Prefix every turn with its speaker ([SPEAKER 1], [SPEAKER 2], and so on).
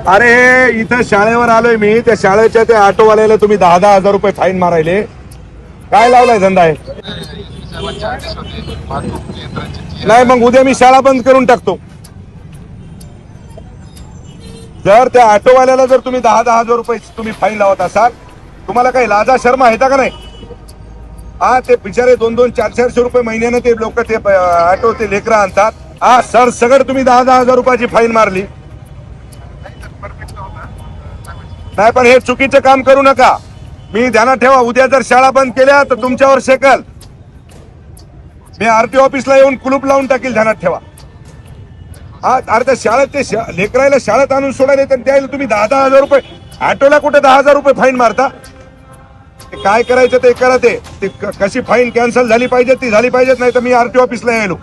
[SPEAKER 1] अरे इथं शाळेवर आलोय मी, त्या शाळेच्या त्या ऑटोवाल्याला तुम्ही 10,000 रुपये फाईन मारायले. काय लावलाय धंदा आहे? नाही मग उद्या मी शाळा बंद करून टाकतो. जर त्या ऑटोवाल्याला जर तुम्ही 10,000 रुपये तुम्ही फाईन लावत असाल, तुम्हाला काही लाजा शर्मा येता का नाही? हा ते बिचारे 2-2, 400 रुपये महिन्यानं ते लोक ते ऑटो ते लेकरं आणतात. हा सर सगळं तुम्ही 10,000 रुपयाची फाईन मारली. नाही पण हे चुकीचं काम करू नका. मी ध्यानात ठेवा, उद्या जर शाळा बंद केल्या तर तुमच्यावर शेकल. मी आरटी ऑफिसला येऊन कुलूप लावून टाकील, ध्यानात ठेवा. हा अर्ध्या शाळेत ते लेकरायला शाळेत आणून सोडायला तर त्याला तुम्ही 10,000 रुपये, ऑटोला कुठे 10,000 रुपये फाईन मारता? काय करायचं ते करा. ते कशी फाईन कॅन्सल झाली पाहिजे ती झाली पाहिजेत, नाही तर मी आरटी ऑफिसला यायलो.